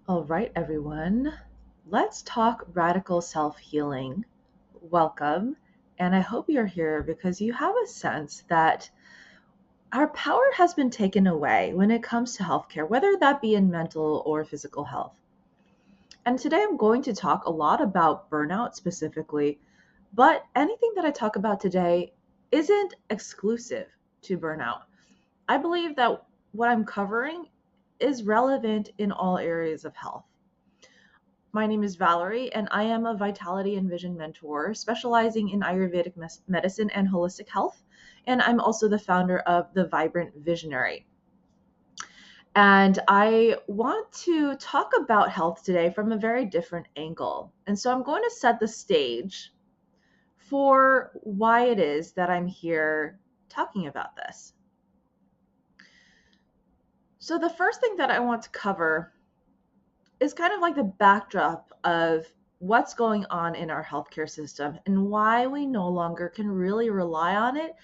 All right, everyone. Let's talk radical self healing. Welcome. And I hope you're here because you have a sense that our power has been taken away when it comes to healthcare, whether that be in mental or physical health. And today I'm going to talk a lot about burnout specifically, but anything that I talk about today isn't exclusive to burnout. I believe that what I'm covering is relevant in all areas of health. My name is Valerie, and I am a vitality and vision mentor specializing in Ayurvedic medicine and holistic health. And I'm also the founder of The Vibrant Visionary. And I want to talk about health today from a very different angle. And so I'm going to set the stage for why it is that I'm here talking about this. So, the first thing that I want to cover is kind of like the backdrop of what's going on in our healthcare system and why we no longer can really rely on it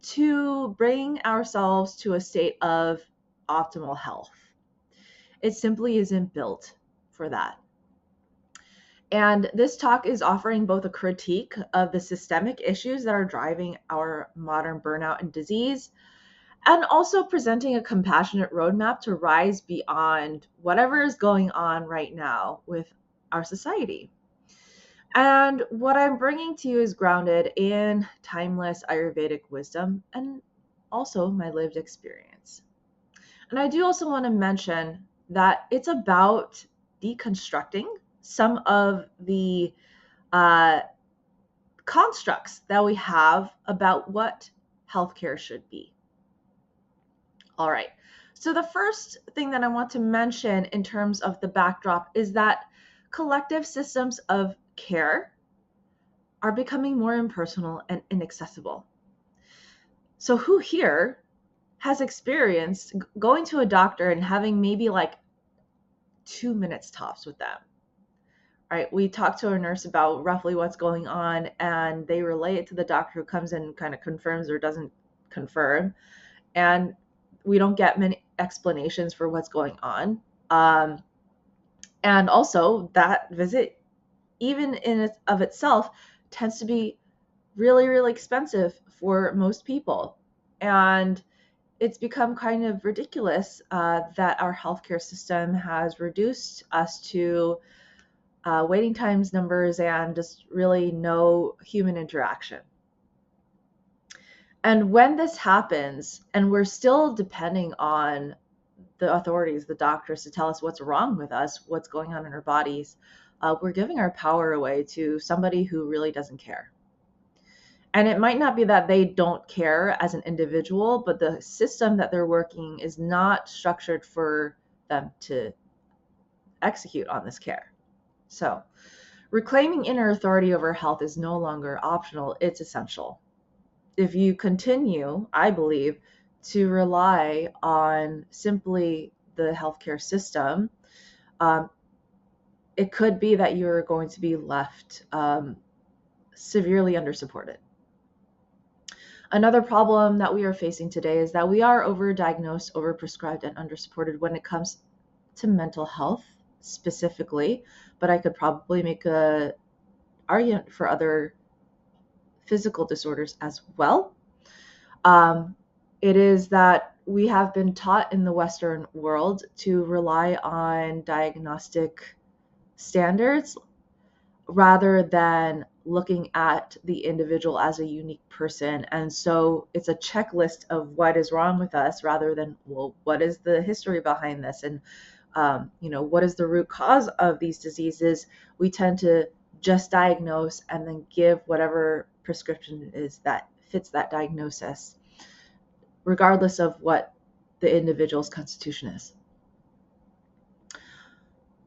to bring ourselves to a state of optimal health. It simply isn't built for that. And this talk is offering both a critique of the systemic issues that are driving our modern burnout and disease, and also presenting a compassionate roadmap to rise beyond whatever is going on right now with our society. And what I'm bringing to you is grounded in timeless Ayurvedic wisdom and also my lived experience. And I do also want to mention that it's about deconstructing some of the uh, constructs that we have about what healthcare should be. All right. So, the first thing that I want to mention in terms of the backdrop is that collective systems of care are becoming more impersonal and inaccessible. So, who here has experienced going to a doctor and having maybe like 2 minutes tops with them? Right? We talk to a nurse about roughly what's going on, and they relay it to the doctor who comes in and kind of confirms or doesn't confirm. And we don't get many explanations for what's going on. And also, that visit, even in it of itself, tends to be really, really expensive for most people. And it's become kind of ridiculous that our healthcare system has reduced us to waiting times numbers and just really no human interaction. And when this happens, and we're still depending on the authorities, the doctors, to tell us what's wrong with us, what's going on in our bodies, we're giving our power away to somebody who really doesn't care. And it might not be that they don't care as an individual, but the system that they're working is not structured for them to execute on this care. So, reclaiming inner authority over health is no longer optional, it's essential. If you continue, I believe, to rely on simply the healthcare system, um, it could be that you're going to be left severely undersupported. Another problem that we are facing today is that we are overdiagnosed, overprescribed, and undersupported when it comes to mental health specifically, but I could probably make a argument for other physical disorders as well. Um, it is that we have been taught in the Western world to rely on diagnostic standards rather than looking at the individual as a unique person. And so it's a checklist of what is wrong with us rather than, well, what is the history behind this? And, what is the root cause of these diseases? We tend to just diagnose and then give whatever prescription is that fits that diagnosis, regardless of what the individual's constitution is.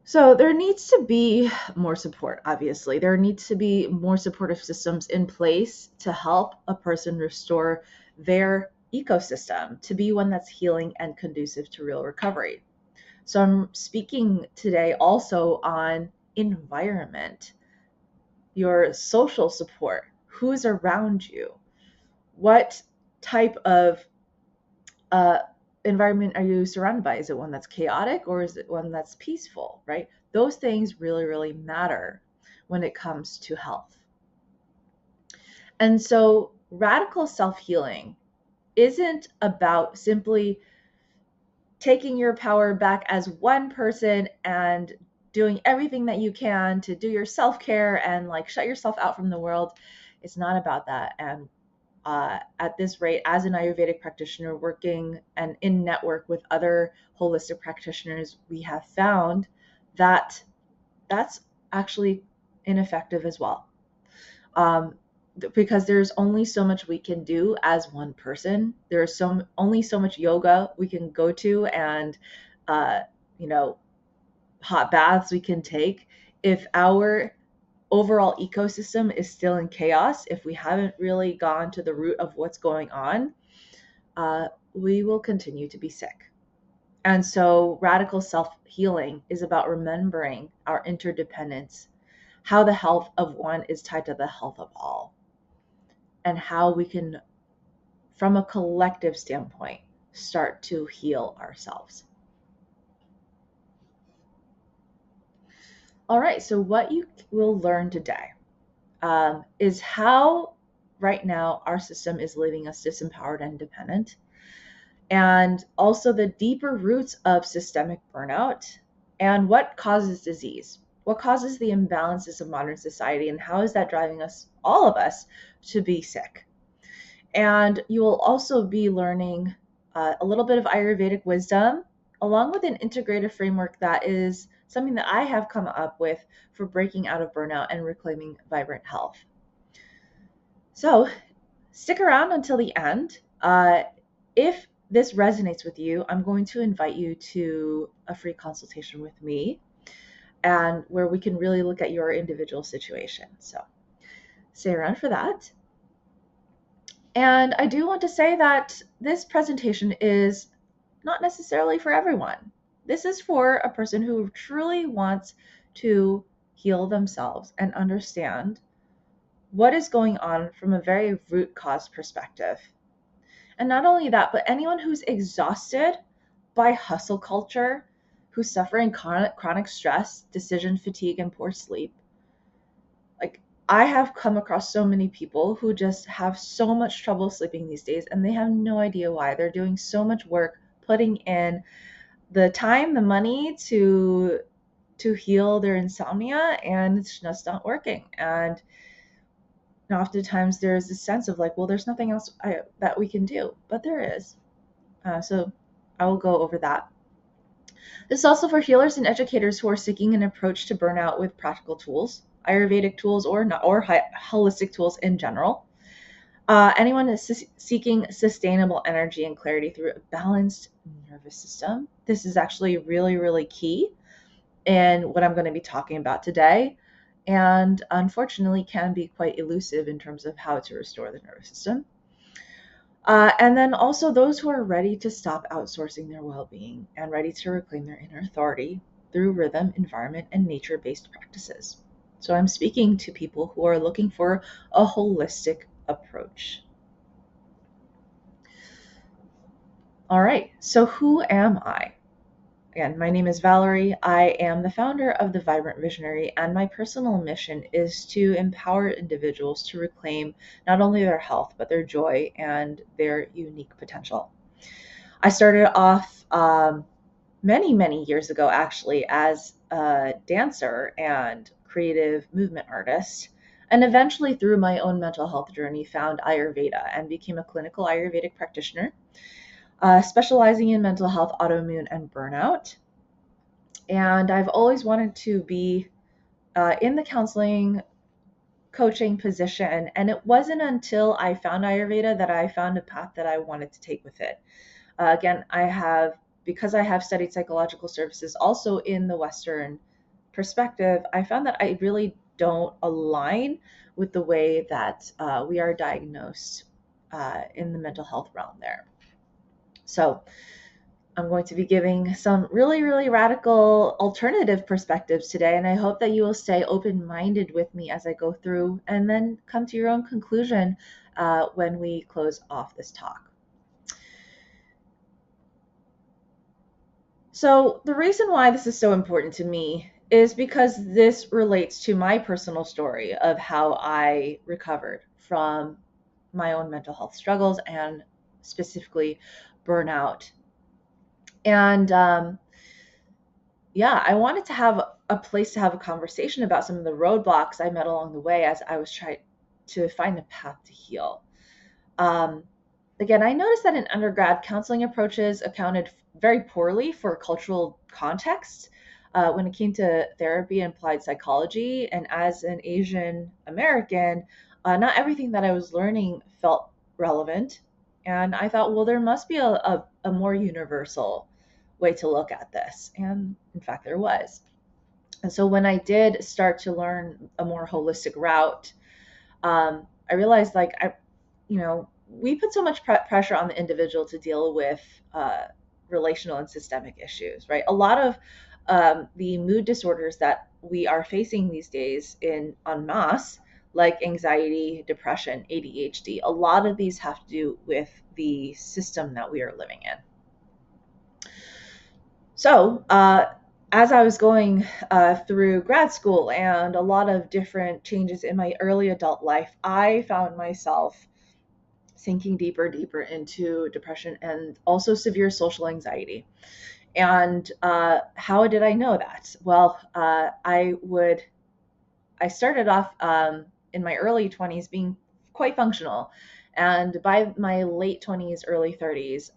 So there needs to be more support, obviously. There needs to be more supportive systems in place to help a person restore their ecosystem to be one that's healing and conducive to real recovery. So I'm speaking today also on environment, your social support, who's around you, what type of environment are you surrounded by? Is it one that's chaotic or is it one that's peaceful, right? Those things really, really matter when it comes to health. And so radical self-healing isn't about simply taking your power back as one person and doing everything that you can to do your self-care and like shut yourself out from the world. It's not about that. And at this rate, as an Ayurvedic practitioner working and in network with other holistic practitioners, we have found that that's actually ineffective as well. Because there's only so much we can do as one person. There's only so much yoga we can go to and, uh, you know, hot baths we can take. If our overall ecosystem is still in chaos, if we haven't really gone to the root of what's going on, we will continue to be sick. And so radical self-healing is about remembering our interdependence, how the health of one is tied to the health of all, and how we can, from a collective standpoint, start to heal ourselves. All right, so what you will learn today is how right now our system is leaving us disempowered and dependent, and also the deeper roots of systemic burnout and what causes disease, what causes the imbalances of modern society, and how is that driving us, all of us, to be sick. And you will also be learning a little bit of Ayurvedic wisdom, along with an integrative framework that is something that I have come up with for breaking out of burnout and reclaiming vibrant health. So stick around until the end. If this resonates with you, I'm going to invite you to a free consultation with me, and where we can really look at your individual situation. So stay around for that. And I do want to say that this presentation is not necessarily for everyone. This is for a person who truly wants to heal themselves and understand what is going on from a very root cause perspective. And not only that, but anyone who's exhausted by hustle culture, who's suffering chronic stress, decision fatigue, and poor sleep. Like, I have come across so many people who just have so much trouble sleeping these days, and they have no idea why. They're doing so much work, putting in the time, the money to heal their insomnia, and it's just not working. And oftentimes there's this sense of like, well, there's nothing else that we can do, but there is. So I will go over that. This is also for healers and educators who are seeking an approach to burnout with practical tools, Ayurvedic tools, or holistic tools in general. Anyone is seeking sustainable energy and clarity through a balanced nervous system. This is actually really, really key in what I'm going to be talking about today, and unfortunately can be quite elusive in terms of how to restore the nervous system. And then also those who are ready to stop outsourcing their well-being and ready to reclaim their inner authority through rhythm, environment, and nature-based practices. So I'm speaking to people who are looking for a holistic approach. All right, so who am I? Again, my name is Valerie. I am the founder of The Vibrant Visionary, and my personal mission is to empower individuals to reclaim not only their health, but their joy and their unique potential. I started off many, many years ago, actually, as a dancer and creative movement artist, and eventually through my own mental health journey found Ayurveda and became a clinical Ayurvedic practitioner, specializing in mental health, autoimmune, and burnout. And I've always wanted to be in the counseling coaching position. And it wasn't until I found Ayurveda that I found a path that I wanted to take with it. Again, because I have studied psychological services also in the Western perspective, I found that I really don't align with the way that we are diagnosed in the mental health realm there. So I'm going to be giving some really, really radical alternative perspectives today, and I hope that you will stay open-minded with me as I go through and then come to your own conclusion when we close off this talk. So the reason why this is so important to me is because this relates to my personal story of how I recovered from my own mental health struggles and specifically burnout. And yeah, I wanted to have a place to have a conversation about some of the roadblocks I met along the way as I was trying to find a path to heal. Um, Again, I noticed that in undergrad, counseling approaches accounted very poorly for cultural context when it came to therapy and applied psychology. And as an Asian American, not everything that I was learning felt relevant. And I thought, well, there must be a more universal way to look at this. And in fact, there was. And so when I did start to learn a more holistic route, I realized we put so much pressure on the individual to deal with relational and systemic issues, right? A lot of the mood disorders that we are facing these days in en masse, like anxiety, depression, ADHD, a lot of these have to do with the system that we are living in. So, as I was going through grad school and a lot of different changes in my early adult life, I found myself sinking deeper and deeper into depression and also severe social anxiety. And how did I know that? Well, I started off in my early 20s being quite functional. And by my late 20s, early 30s,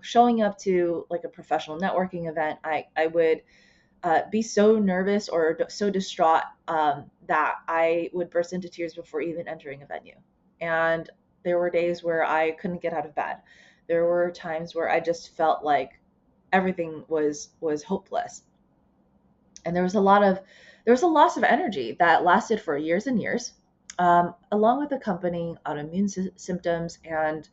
showing up to like a professional networking event, I would be so nervous or so distraught that I would burst into tears before even entering a venue. And there were days where I couldn't get out of bed. There were times where I just felt like everything was hopeless. And there was a loss of energy that lasted for years and years, along with accompanying autoimmune symptoms. And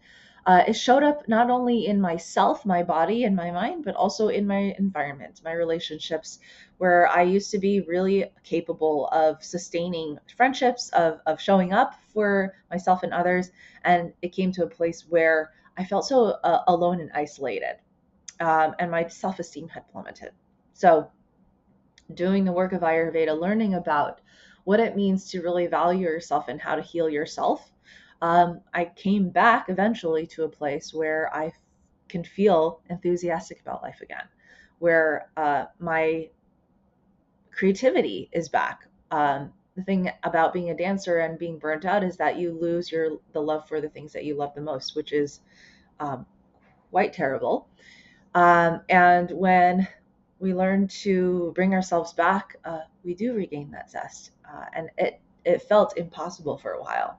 it showed up not only in myself, my body, and my mind, but also in my environment, my relationships, where I used to be really capable of sustaining friendships, of showing up for myself and others. And it came to a place where I felt so alone and isolated, and my self esteem had plummeted. So, doing the work of Ayurveda, learning about what it means to really value yourself and how to heal yourself, I came back eventually to a place where I can feel enthusiastic about life again, where my creativity is back. The thing about being a dancer and being burnt out is that you lose the love for the things that you love the most, which is um, quite terrible. And when we learn to bring ourselves back, we do regain that zest. And it felt impossible for a while.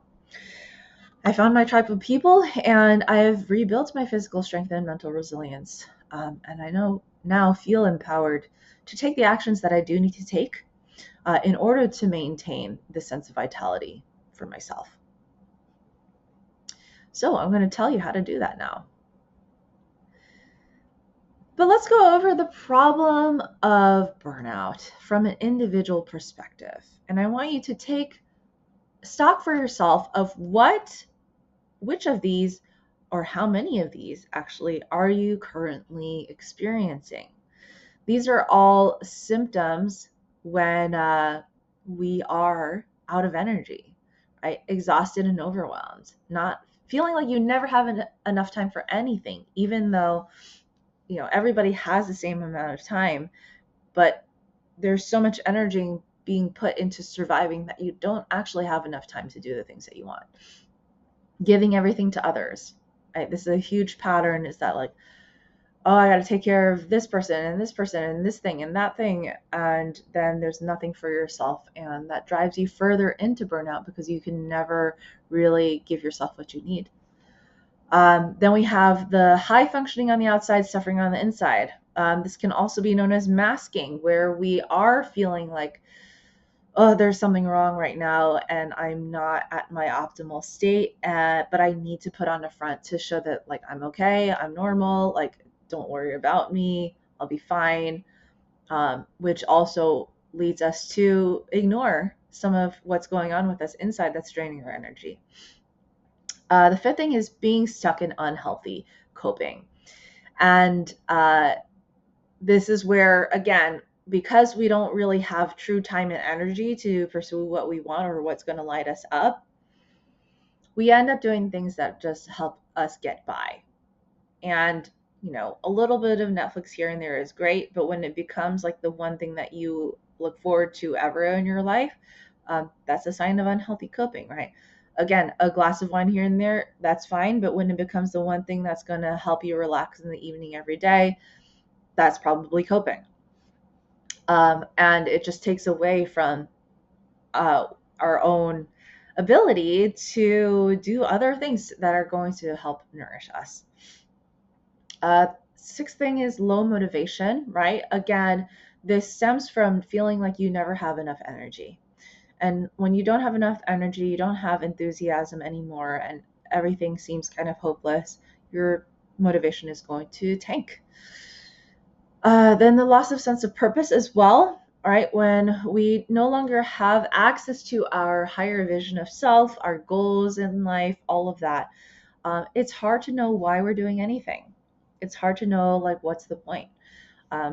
I found my tribe of people and I've rebuilt my physical strength and mental resilience. And I know now feel empowered to take the actions that I do need to take in order to maintain this sense of vitality for myself. So I'm going to tell you how to do that now. But let's go over the problem of burnout from an individual perspective. And I want you to take stock for yourself of which of these or how many of these actually are you currently experiencing. These are all symptoms when we are out of energy, right? Exhausted and overwhelmed, not feeling like you never have enough time for anything, even though everybody has the same amount of time, but there's so much energy being put into surviving that you don't actually have enough time to do the things that you want. Giving everything to others, right? This is a huge pattern, is that like, oh, I got to take care of this person and this person and this thing and that thing, and then there's nothing for yourself, and that drives you further into burnout because you can never really give yourself what you need. Then we have the high functioning on the outside, suffering on the inside. This can also be known as masking, where we are feeling like, oh, there's something wrong right now and I'm not at my optimal state, but I need to put on a front to show that like I'm okay, I'm normal, like don't worry about me, I'll be fine, which also leads us to ignore some of what's going on with us inside that's draining our energy. The fifth thing is being stuck in unhealthy coping. And this is where, again, because we don't really have true time and energy to pursue what we want or what's going to light us up, we end up doing things that just help us get by. And, a little bit of Netflix here and there is great, but when it becomes like the one thing that you look forward to ever in your life, that's a sign of unhealthy coping, right? Again, a glass of wine here and there, that's fine. But when it becomes the one thing that's going to help you relax in the evening every day, that's probably coping. And it just takes away from our own ability to do other things that are going to help nourish us. Sixth thing is low motivation, right? Again, this stems from feeling like you never have enough energy. And when you don't have enough energy, you don't have enthusiasm anymore, and everything seems kind of hopeless, your motivation is going to tank. Then the loss of sense of purpose as well, right? When we no longer have access to our higher vision of self, our goals in life, all of that, it's hard to know why we're doing anything. It's hard to know, like, what's the point?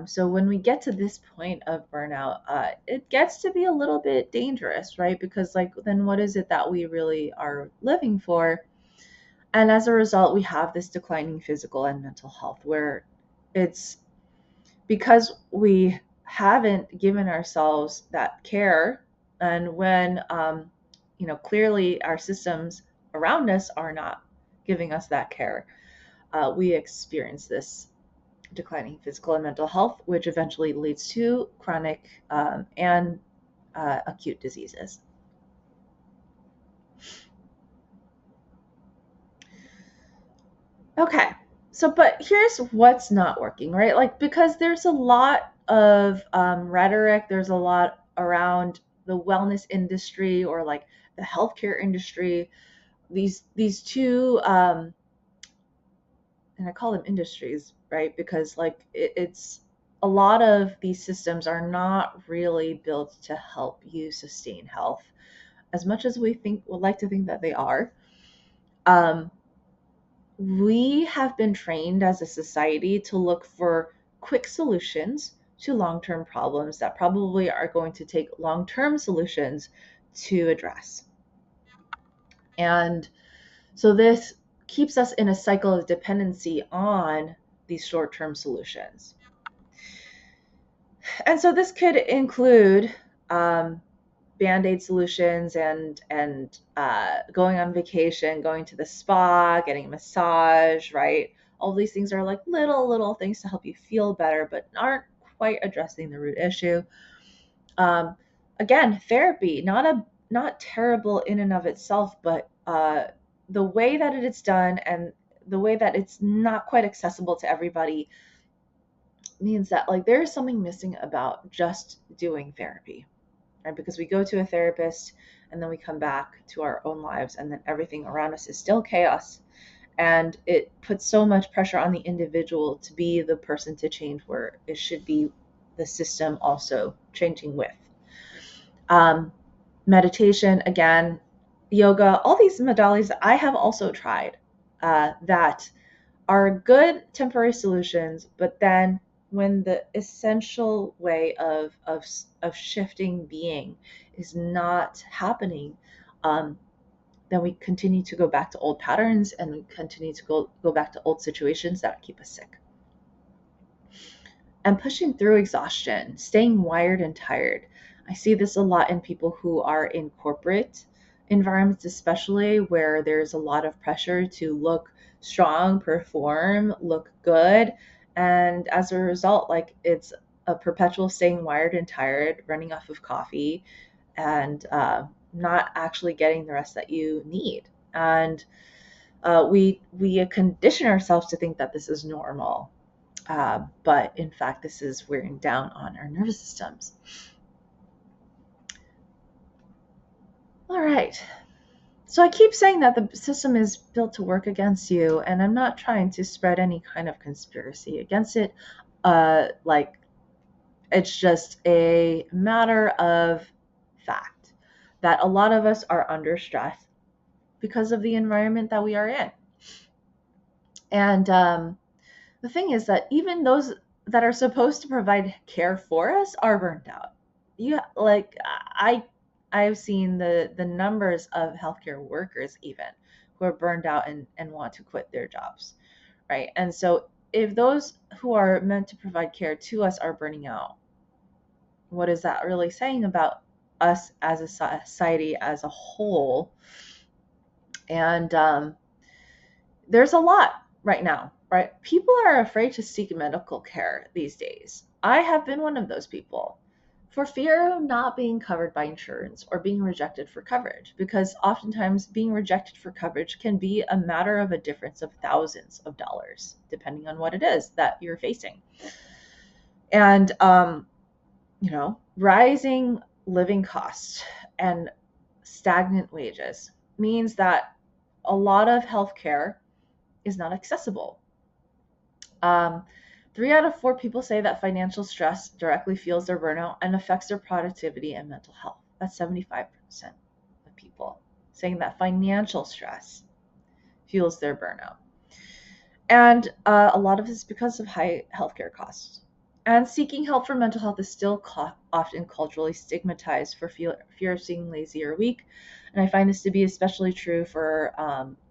So when we get to this point of burnout, it gets to be a little bit dangerous, right? Because, like, then what is it that we really are living for? And as a result, we have this declining physical and mental health, where it's because we haven't given ourselves that care. And when, clearly our systems around us are not giving us that care, we experience this declining physical and mental health, which eventually leads to chronic and acute diseases. Okay, so but here's what's not working, right? Like, because there's a lot of rhetoric, there's a lot around the wellness industry or like the healthcare industry. These two, and I call them industries, right? Because like it's a lot of these systems are not really built to help you sustain health as much as we would like to think that they are. Um, we have been trained as a society to look for quick solutions to long-term problems that probably are going to take long-term solutions to address. And so this keeps us in a cycle of dependency on these short-term solutions. And so this could include band-aid solutions and going on vacation, going to the spa, getting a massage, right? All these things are like little things to help you feel better, but aren't quite addressing the root issue. Again, therapy, not terrible in and of itself, but the way that it is done and the way that it's not quite accessible to everybody means that like there is something missing about just doing therapy, right? Because we go to a therapist and then we come back to our own lives and then everything around us is still chaos. And it puts so much pressure on the individual to be the person to change where it should be the system also changing with. Meditation, again, yoga, all these modalities that I have also tried that are good temporary solutions, but then when the essential way of shifting being is not happening, then we continue to go back to old patterns and we continue to go back to old situations that keep us sick. And pushing through exhaustion, staying wired and tired. I see this a lot in people who are in corporate environments, especially where there's a lot of pressure to look strong, perform, look good. And as a result, like it's a perpetual staying wired and tired, running off of coffee, and not actually getting the rest that you need. And we condition ourselves to think that this is normal. But in fact, this is wearing down on our nervous systems. All right. So I keep saying that the system is built to work against you, and I'm not trying to spread any kind of conspiracy against it. Like, it's just a matter of fact that a lot of us are under stress because of the environment that we are in. And the thing is that even those that are supposed to provide care for us are burned out. You like I've seen the numbers of healthcare workers even who are burned out and want to quit their jobs, right? And so if those who are meant to provide care to us are burning out, what is that really saying about us as a society as a whole? And there's a lot right now, right? People are afraid to seek medical care these days. I have been one of those people for fear of not being covered by insurance or being rejected for coverage, because oftentimes being rejected for coverage can be a matter of a difference of thousands of dollars, depending on what it is that you're facing. And, rising living costs and stagnant wages means that a lot of healthcare is not accessible. 3 out of 4 people say that financial stress directly fuels their burnout and affects their productivity and mental health. That's 75% of people saying that financial stress fuels their burnout. And a lot of this is because of high healthcare costs. And seeking help for mental health is still often culturally stigmatized for fear of seeming lazy or weak. And I find this to be especially true for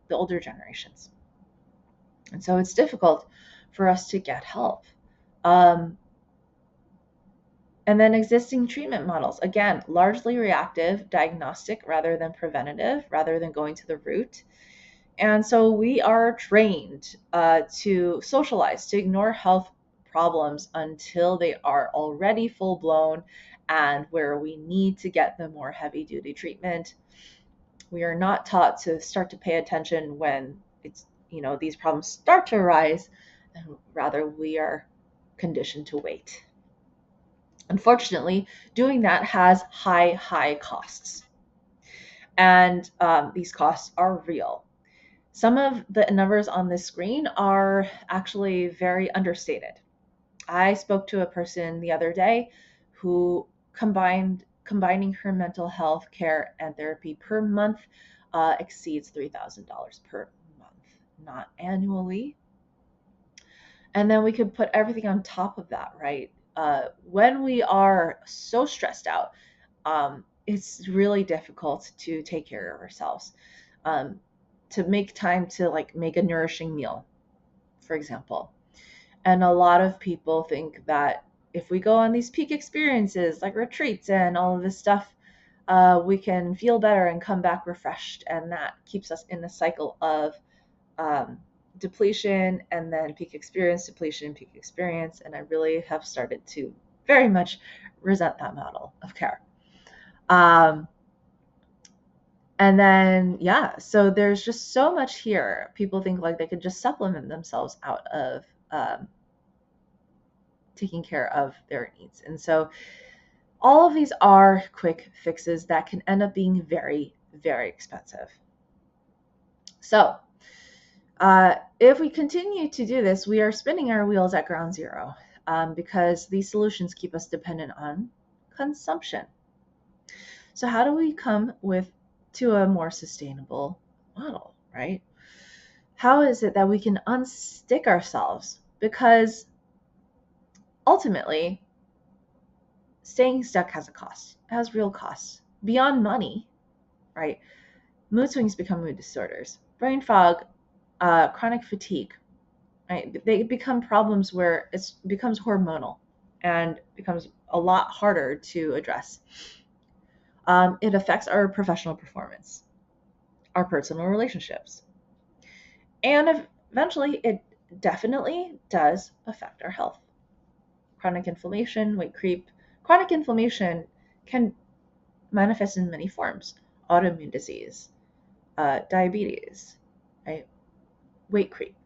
the older generations. And so it's difficult for us to get help. And then existing treatment models, again, largely reactive, diagnostic rather than preventative, rather than going to the root. And so we are trained to socialize, to ignore health problems until they are already full blown and where we need to get the more heavy duty treatment. We are not taught to start to pay attention when it's, these problems start to arise, and rather we are conditioned to wait. Unfortunately, doing that has high costs. And these costs are real. Some of the numbers on this screen are actually very understated. I spoke to a person the other day who combining her mental health care and therapy per month exceeds $3,000 per month, not annually. And then we could put everything on top of that, right? When we are so stressed out, it's really difficult to take care of ourselves. To make time to make a nourishing meal, for example. And a lot of people think that if we go on these peak experiences like retreats and all of this stuff, we can feel better and come back refreshed. And that keeps us in the cycle of depletion and then peak experience, depletion, peak experience. And I really have started to very much resent that model of care. And then, so there's just so much here. People think like they could just supplement themselves out of taking care of their needs. And so all of these are quick fixes that can end up being very, very expensive. So if we continue to do this, we are spinning our wheels at ground zero because these solutions keep us dependent on consumption. So how do we come to a more sustainable model, right? How is it that we can unstick ourselves? Because ultimately, staying stuck has a cost. It has real costs beyond money, right? Mood swings become mood disorders, brain fog, chronic fatigue, right? They become problems where it becomes hormonal and becomes a lot harder to address. It affects our professional performance, our personal relationships, and eventually it definitely does affect our health. Chronic inflammation, weight creep. Chronic inflammation can manifest in many forms: autoimmune disease, diabetes, right? Weight creep,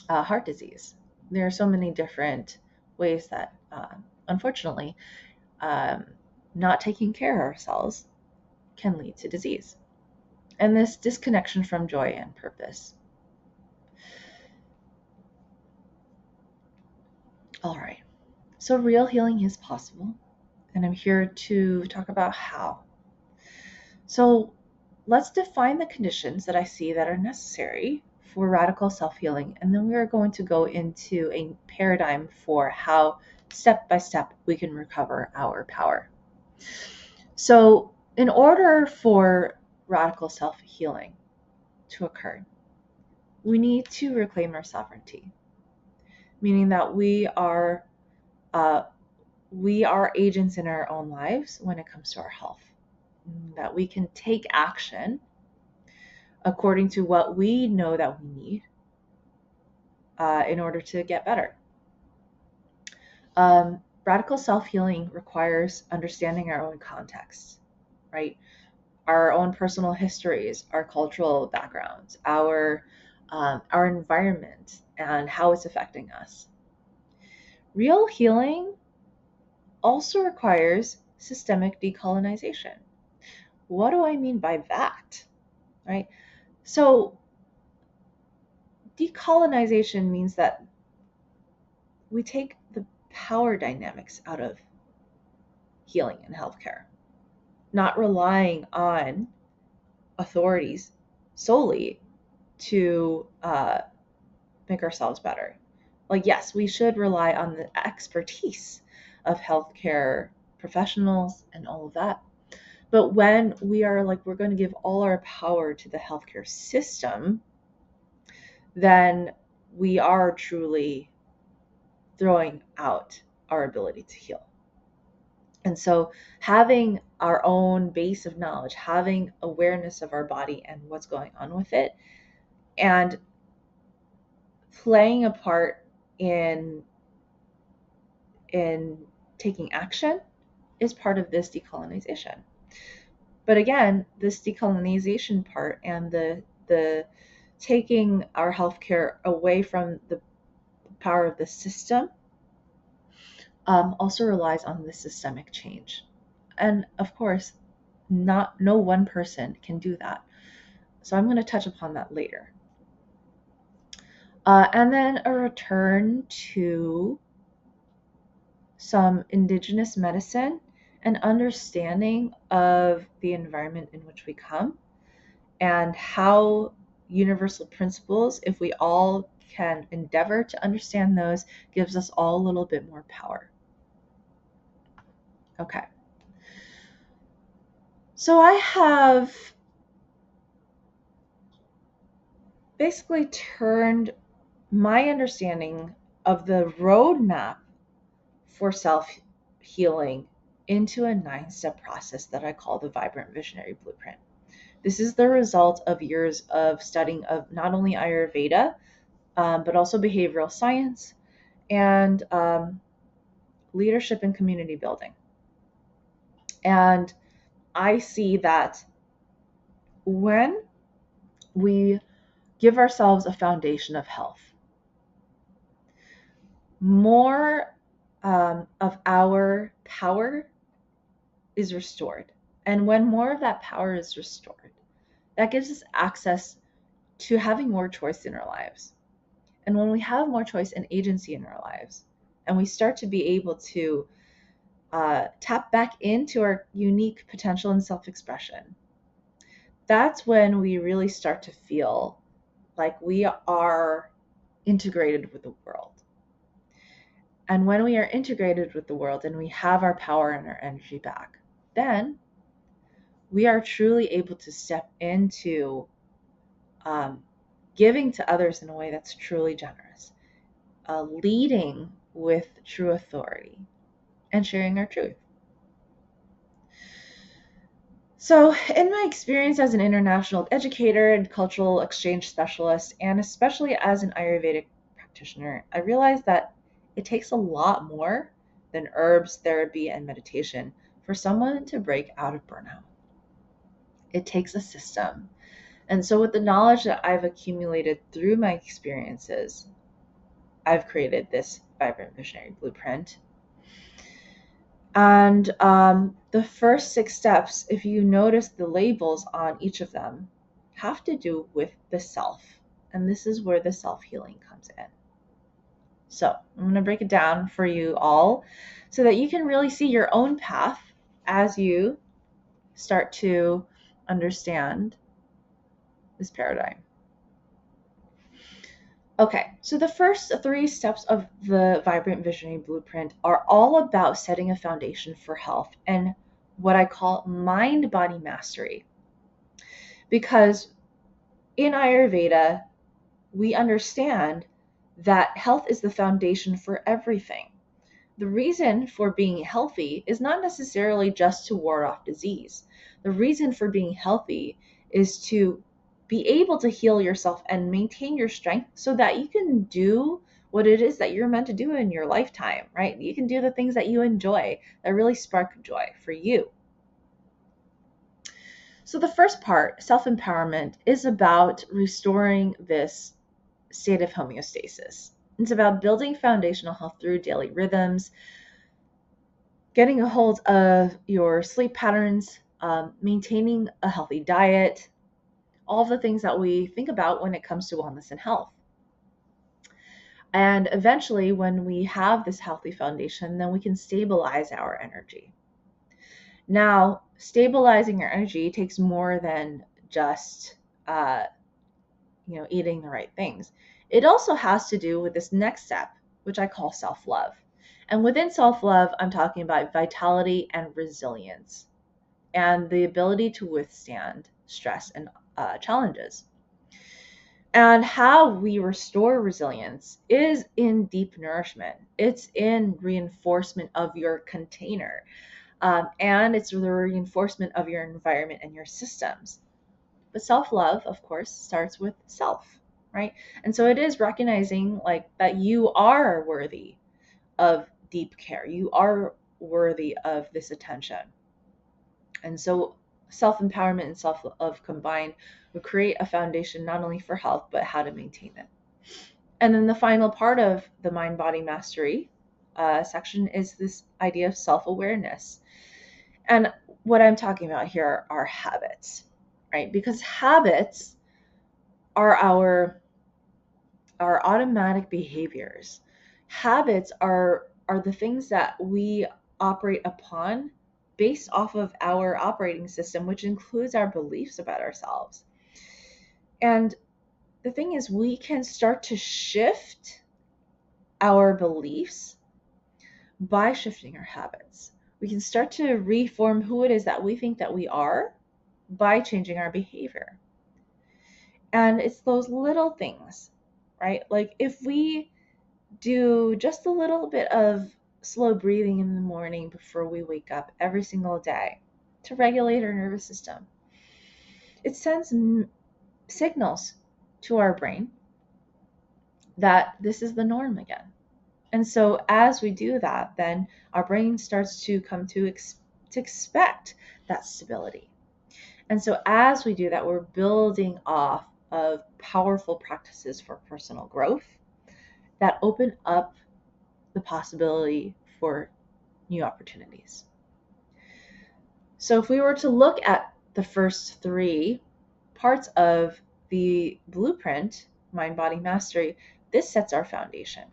heart disease. There are so many different ways that, unfortunately, not taking care of ourselves can lead to disease. And this disconnection from joy and purpose. All right. So real healing is possible, and I'm here to talk about how. So let's define the conditions that I see that are necessary for radical self-healing, and then we are going to go into a paradigm for how step by step we can recover our power. So in order for radical self-healing to occur, we need to reclaim our sovereignty, meaning that we are agents in our own lives when it comes to our health, that we can take action according to what we know that we need in order to get better. Radical self-healing requires understanding our own context, right? Our own personal histories, our cultural backgrounds, our environment, and how it's affecting us. Real healing also requires systemic decolonization. What do I mean by that? Right? So decolonization means that we take the power dynamics out of healing and healthcare, not relying on authorities solely to make ourselves better. Like, yes, we should rely on the expertise of healthcare professionals and all of that. But when we are like, we're going to give all our power to the healthcare system, then we are truly throwing out our ability to heal. And so having our own base of knowledge, having awareness of our body and what's going on with it, and playing a part in taking action is part of this decolonization. But again, this decolonization part and the taking our healthcare away from the power of the system also relies on the systemic change. And of course, no one person can do that. So I'm going to touch upon that later. And then a return to some indigenous medicine and understanding of the environment in which we come and how universal principles, if we all can endeavor to understand those, gives us all a little bit more power. Okay. So I have basically turned my understanding of the roadmap for self-healing into a 9-step process that I call the Vibrant Visionary Blueprint. This is the result of years of studying of not only Ayurveda, but also behavioral science and leadership and community building. And I see that when we give ourselves a foundation of health, more of our power is restored. And when more of that power is restored, that gives us access to having more choice in our lives. And when we have more choice and agency in our lives, and we start to be able to tap back into our unique potential and self-expression, that's when we really start to feel like we are integrated with the world. And when we are integrated with the world and we have our power and our energy back, then we are truly able to step into giving to others in a way that's truly generous, leading with true authority, and sharing our truth. So, in my experience as an international educator and cultural exchange specialist, and especially as an Ayurvedic practitioner, I realized that it takes a lot more than herbs, therapy, and meditation for someone to break out of burnout. It takes a system. And so with the knowledge that I've accumulated through my experiences, I've created this Vibrant Visionary Blueprint. And the first 6 steps, if you notice the labels on each of them, have to do with the self. And this is where the self-healing comes in. So I'm going to break it down for you all so that you can really see your own path as you start to understand this paradigm. Okay, so the first 3 steps of the Vibrant Visionary Blueprint are all about setting a foundation for health and what I call mind body mastery. Because in Ayurveda, we understand that health is the foundation for everything. The reason for being healthy is not necessarily just to ward off disease. The reason for being healthy is to be able to heal yourself and maintain your strength so that you can do what it is that you're meant to do in your lifetime, right? You can do the things that you enjoy that really spark joy for you. So, the first part, self empowerment, is about restoring this state of homeostasis. It's about building foundational health through daily rhythms, getting a hold of your sleep patterns, maintaining a healthy diet, all the things that we think about when it comes to wellness and health. And eventually, when we have this healthy foundation, then we can stabilize our energy. Now, stabilizing our energy takes more than just eating the right things. It also has to do with this next step, which I call self-love. And within self-love, I'm talking about vitality and resilience and the ability to withstand stress and challenges. And how we restore resilience is in deep nourishment. It's in reinforcement of your container. And it's the reinforcement of your environment and your systems. But self-love, of course, starts with self, right? And so it is recognizing like that you are worthy of deep care. You are worthy of this attention. And so self-empowerment and self-love combined will create a foundation not only for health, but how to maintain it. And then the final part of the mind-body mastery section is this idea of self-awareness. And what I'm talking about here are habits, right? Because habits are our automatic behaviors. Habits are the things that we operate upon based off of our operating system, which includes our beliefs about ourselves. And the thing is, we can start to shift our beliefs by shifting our habits. We can start to reform who it is that we think that we are by changing our behavior. And it's those little things, right? Like if we do just a little bit of slow breathing in the morning before we wake up every single day to regulate our nervous system, it sends signals to our brain that this is the norm again. And so as we do that, then our brain starts to come to expect that stability. And so as we do that, we're building off of powerful practices for personal growth that open up the possibility for new opportunities. So if we were to look at the first 3 parts of the blueprint, mind, body, mastery, this sets our foundation,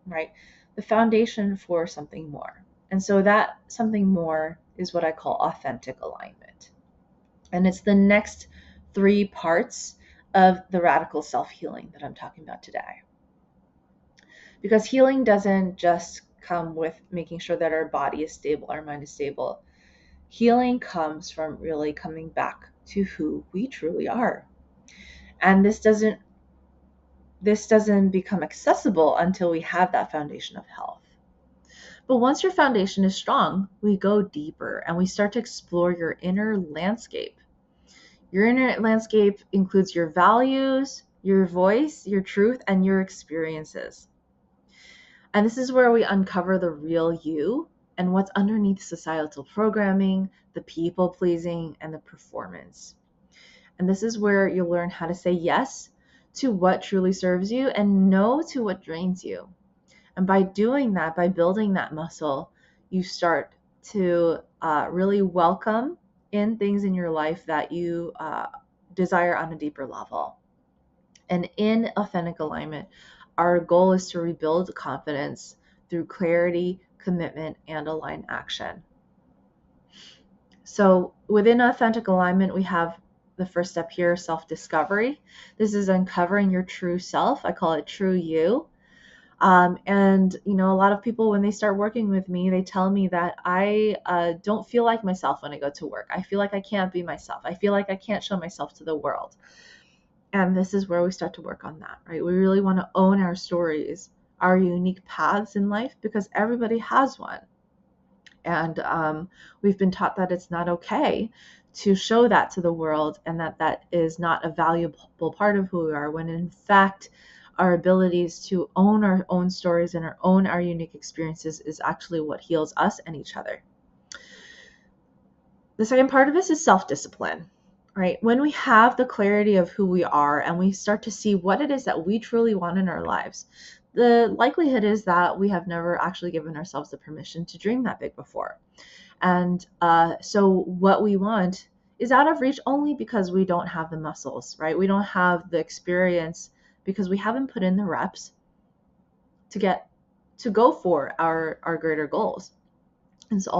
right? The foundation for something more. And so that something more is what I call authentic alignment. And it's the next 3 parts of the radical self-healing that I'm talking about today. Because healing doesn't just come with making sure that our body is stable, our mind is stable. Healing comes from really coming back to who we truly are. And this doesn't become accessible until we have that foundation of health. But once your foundation is strong, we go deeper and we start to explore your inner landscape. Your inner landscape includes your values, your voice, your truth, and your experiences. And this is where we uncover the real you and what's underneath societal programming, the people pleasing, and the performance. And this is where you'll learn how to say yes to what truly serves you and no to what drains you. And by doing that, by building that muscle, you start to really welcome in things in your life that you desire on a deeper level. And in authentic alignment, our goal is to rebuild confidence through clarity, commitment, and aligned action. So within authentic alignment, we have the first step here, self-discovery. This is uncovering your true self. I call it true you. And a lot of people, when they start working with me, they tell me that I don't feel like myself when I go to work. I feel like I can't be myself. I feel like I can't show myself to the world. And this is where we start to work on that, right? We really want to own our stories, our unique paths in life, because everybody has one. And we've been taught that it's not okay to show that to the world, and that is not a valuable part of who we are, when in fact, our abilities to own our own stories and our unique experiences is actually what heals us and each other. The second part of this is self-discipline, right? When we have the clarity of who we are and we start to see what it is that we truly want in our lives, the likelihood is that we have never actually given ourselves the permission to dream that big before. And so what we want is out of reach only because we don't have the muscles, right? We don't have the experience because we haven't put in the reps to go for our greater goals. And so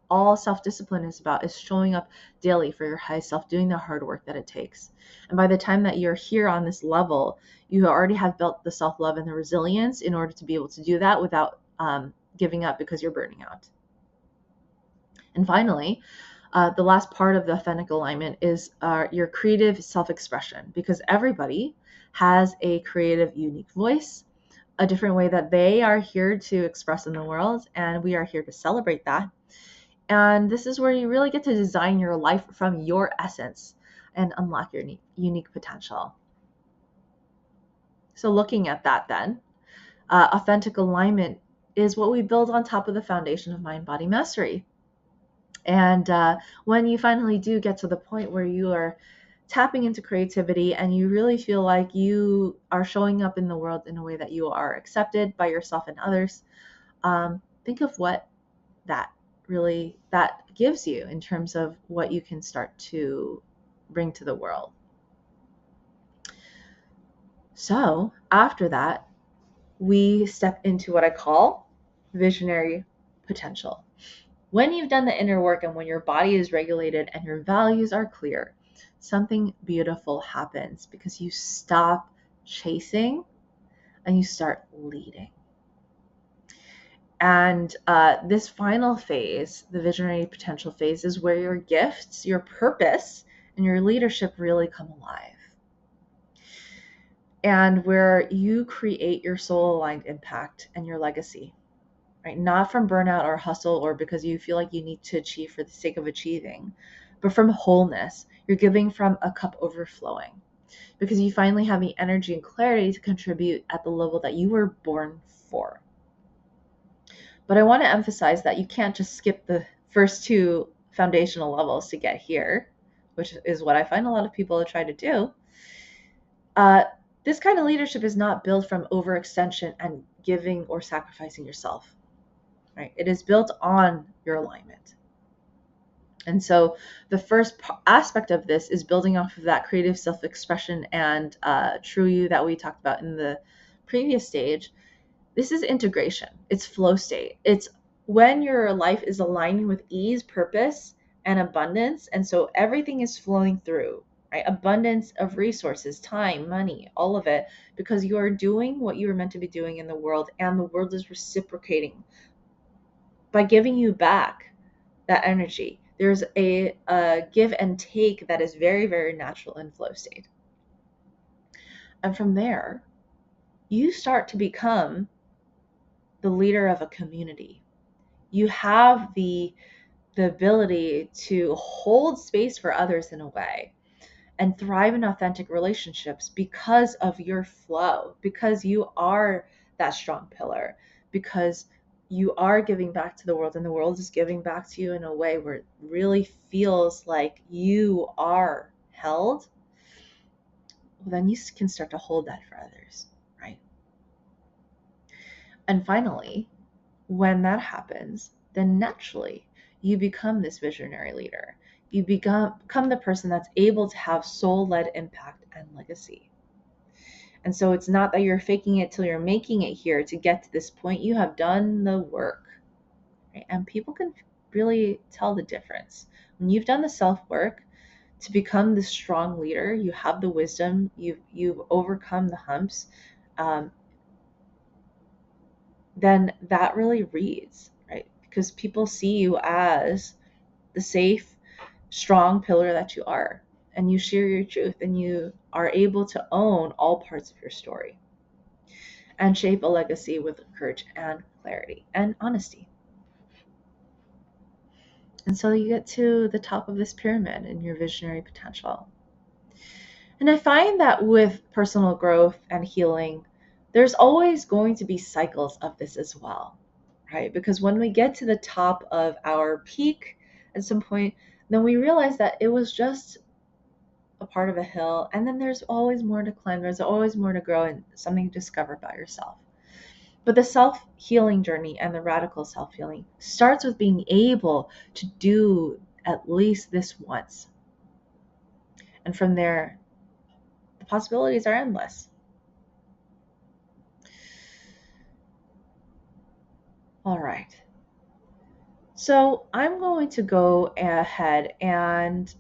all self-discipline is about is showing up daily for your high self, doing the hard work that it takes. And by the time that you're here on this level, you already have built the self-love and the resilience in order to be able to do that without giving up because you're burning out. And finally, the last part of the authentic alignment is your creative self-expression, because everybody has a creative, unique voice, a different way that they are here to express in the world, and we are here to celebrate that. And this is where you really get to design your life from your essence and unlock your unique potential. So looking at that then, authentic alignment is what we build on top of the foundation of mind-body mastery. And when you finally do get to the point where you are tapping into creativity and you really feel like you are showing up in the world in a way that you are accepted by yourself and others, think of what that gives you in terms of what you can start to bring to the world. So after that, we step into what I call visionary potential. When you've done the inner work and when your body is regulated and your values are clear, something beautiful happens because you stop chasing and you start leading. And this final phase, the visionary potential phase, is where your gifts, your purpose, and your leadership really come alive. And where you create your soul-aligned impact and your legacy, right? Not from burnout or hustle or because you feel like you need to achieve for the sake of achieving, but from wholeness. You're giving from a cup overflowing because you finally have the energy and clarity to contribute at the level that you were born for. But I want to emphasize that you can't just skip the first two foundational levels to get here, which is what I find a lot of people try to do. This kind of leadership is not built from overextension and giving or sacrificing yourself, right? It is built on your alignment. And so the first aspect of this is building off of that creative self-expression and true you that we talked about in the previous stage. This is integration. It's flow state. It's when your life is aligning with ease, purpose, and abundance. And so everything is flowing through, right? Abundance of resources, time, money, all of it, because you are doing what you were meant to be doing in the world, and the world is reciprocating by giving you back that energy. There's a give and take that is very, very natural in flow state. And from there, you start to become the leader of a community. You have the ability to hold space for others in a way and thrive in authentic relationships because of your flow, because you are that strong pillar, because you are giving back to the world and the world is giving back to you in a way where it really feels like you are held. Well, then you can start to hold that for others, right? And finally, when that happens, then naturally you become this visionary leader. You become the person that's able to have soul-led impact and legacy. And so it's not that you're faking it till you're making it here to get to this point. You have done the work, right? And people can really tell the difference. When you've done the self-work to become the strong leader, you have the wisdom, you've overcome the humps, then that really reads, right? Because people see you as the safe, strong pillar that you are, and you share your truth, and you are able to own all parts of your story and shape a legacy with courage and clarity and honesty. And so you get to the top of this pyramid in your visionary potential. And I find that with personal growth and healing, there's always going to be cycles of this as well, right? Because when we get to the top of our peak at some point, then we realize that it was just a part of a hill, and then there's always more to climb, there's always more to grow, and something to discover about yourself. But the self-healing journey and the radical self-healing starts with being able to do at least this once. And from there, the possibilities are endless. All right. So I'm going to go ahead and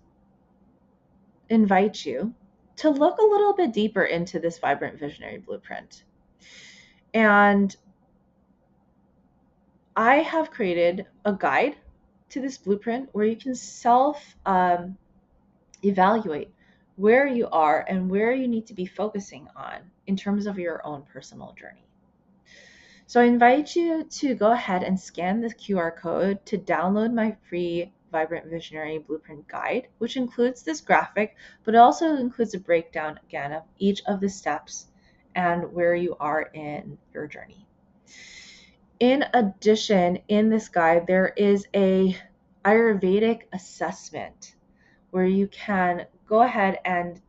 invite you to look a little bit deeper into this vibrant visionary blueprint. And I have created a guide to this blueprint where you can self evaluate where you are and where you need to be focusing on in terms of your own personal journey. So I invite you to go ahead and scan the QR code to download my free Vibrant Visionary Blueprint Guide, which includes this graphic, but it also includes a breakdown again of each of the steps and where you are in your journey. In addition, in this guide, there is a Ayurvedic assessment where you can go ahead and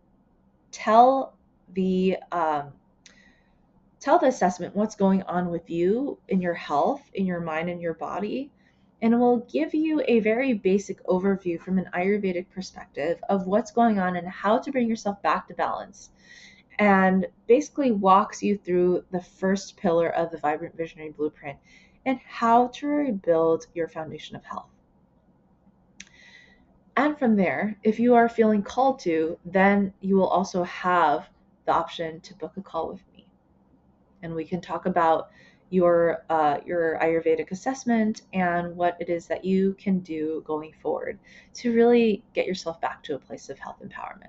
tell the assessment what's going on with you in your health, in your mind, and your body. And it will give you a very basic overview from an Ayurvedic perspective of what's going on and how to bring yourself back to balance. And basically walks you through the first pillar of the Vibrant Visionary Blueprint and how to rebuild your foundation of health. And from there, if you are feeling called to, then you will also have the option to book a call with me. And we can talk about your Ayurvedic assessment and what it is that you can do going forward to really get yourself back to a place of health empowerment.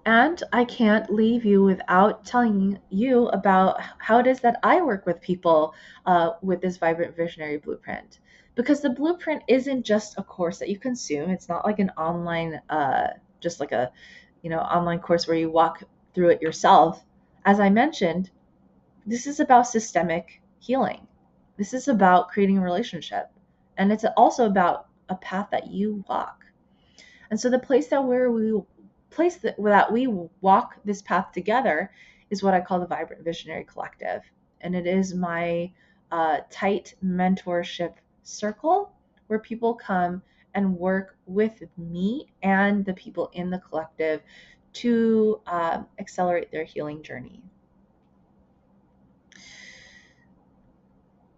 And I can't leave you without telling you about how it is that I work with people with this Vibrant Visionary Blueprint. Because the blueprint isn't just a course that you consume. It's not like an online, just like a, online course where you walk through it yourself. As I mentioned, this is about systemic healing. This is about creating a relationship. And it's also about a path that you walk. And so the place that we walk this path together is what I call the Vibrant Visionary Collective. And it is my tight mentorship circle where people come and work with me and the people in the collective to accelerate their healing journey.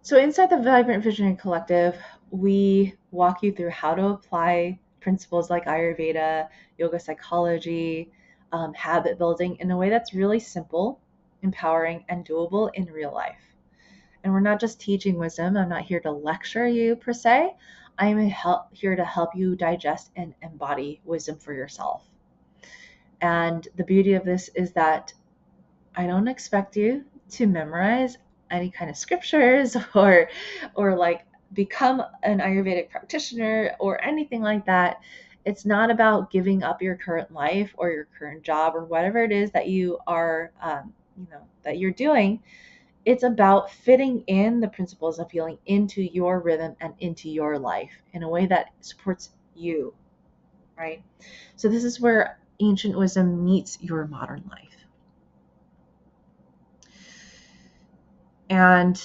So inside the Vibrant Visionary Collective, we walk you through how to apply principles like Ayurveda, yoga psychology, habit building in a way that's really simple, empowering, and doable in real life. And we're not just teaching wisdom. I'm not here to lecture you per se. I am here to help you digest and embody wisdom for yourself. And the beauty of this is that I don't expect you to memorize any kind of scriptures or like become an Ayurvedic practitioner or anything like that. It's not about giving up your current life or your current job or whatever it is that you are, that you're doing. It's about fitting in the principles of healing into your rhythm and into your life in a way that supports you, right? So this is where ancient wisdom meets your modern life. And,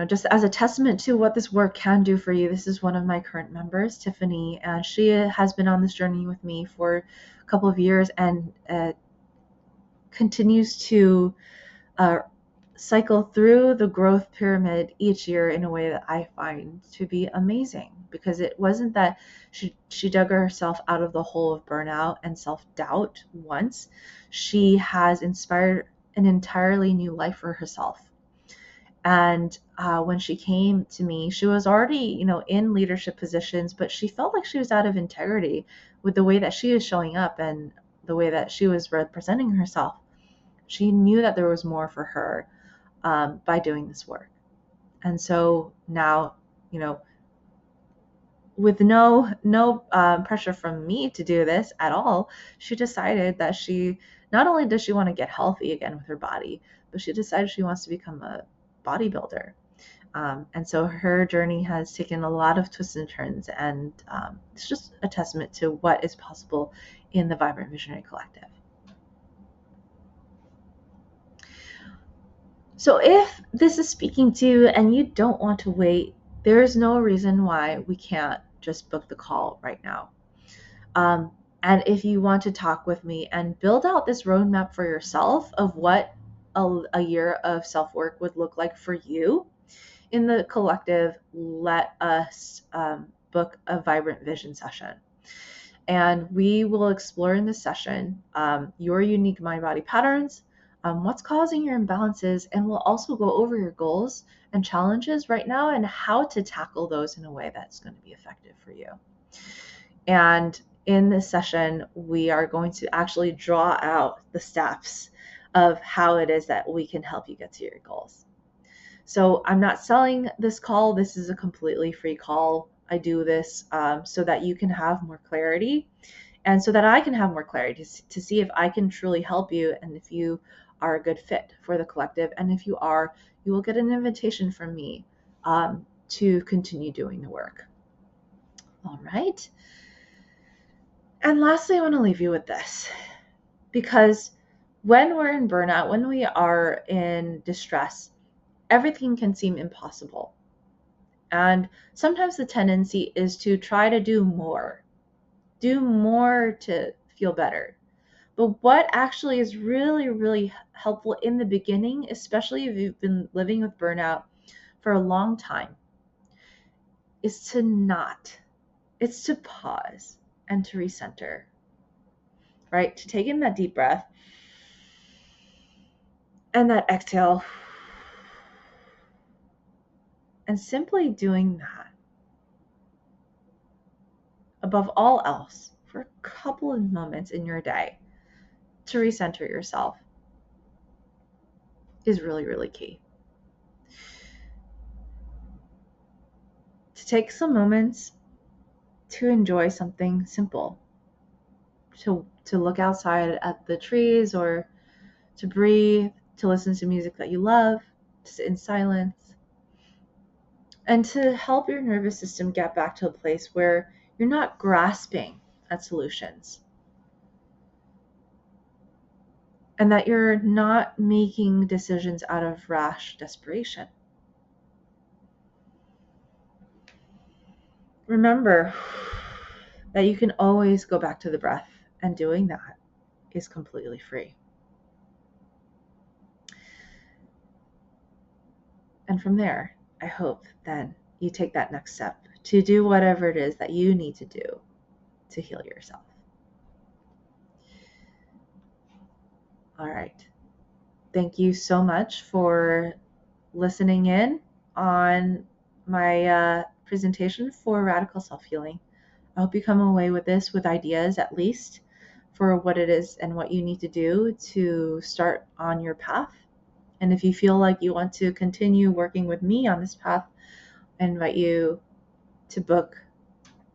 just as a testament to what this work can do for you, this is one of my current members, Tiffany, and she has been on this journey with me for a couple of years and continues to cycle through the growth pyramid each year in a way that I find to be amazing, because it wasn't that she dug herself out of the hole of burnout and self-doubt once. She has inspired an entirely new life for herself. And when she came to me, she was already, in leadership positions, but she felt like she was out of integrity with the way that she was showing up and the way that she was representing herself. She knew that there was more for her by doing this work. And so now, with no pressure from me to do this at all, she decided that she not only does she want to get healthy again with her body, but she decided she wants to become a bodybuilder. And so her journey has taken a lot of twists and turns, and it's just a testament to what is possible in the Vibrant Visionary Collective. So if this is speaking to you and you don't want to wait, there is no reason why we can't just book the call right now. And if you want to talk with me and build out this roadmap for yourself of what a year of self-work would look like for you in the collective, let us book a Vibrant Vision session. And we will explore in this session your unique mind-body patterns, what's causing your imbalances, and we'll also go over your goals and challenges right now and how to tackle those in a way that's going to be effective for you. And in this session, we are going to actually draw out the steps of how it is that we can help you get to your goals. So I'm not selling this call. This is a completely free call. I do this so that you can have more clarity, and so that I can have more clarity to see if I can truly help you and if you are a good fit for the collective. And if you are, you will get an invitation from me to continue doing the work. All right. And lastly, I want to leave you with this, because when we're in burnout, when we are in distress, everything can seem impossible. And sometimes the tendency is to try to do more to feel better. But what actually is really, really helpful in the beginning, especially if you've been living with burnout for a long time, is to pause and to recenter, right? To take in that deep breath and that exhale, and simply doing that above all else for a couple of moments in your day to recenter yourself is really, really key. To take some moments to enjoy something simple, to look outside at the trees, or to breathe, to listen to music that you love, to sit in silence, and to help your nervous system get back to a place where you're not grasping at solutions, and that you're not making decisions out of rash desperation. Remember that you can always go back to the breath, and doing that is completely free. And from there, I hope then you take that next step to do whatever it is that you need to do to heal yourself. All right. Thank you so much for listening in on my presentation for Radical Self-Healing. I hope you come away with this with ideas, at least, for what it is and what you need to do to start on your path. And if you feel like you want to continue working with me on this path, I invite you to book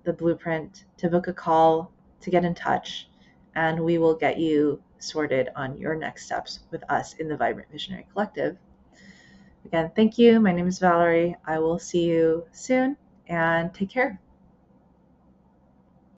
the blueprint, to book a call, to get in touch, and we will get you sorted on your next steps with us in the Vibrant Visionary Collective. Again, thank you. My name is Valerie. I will see you soon, and take care.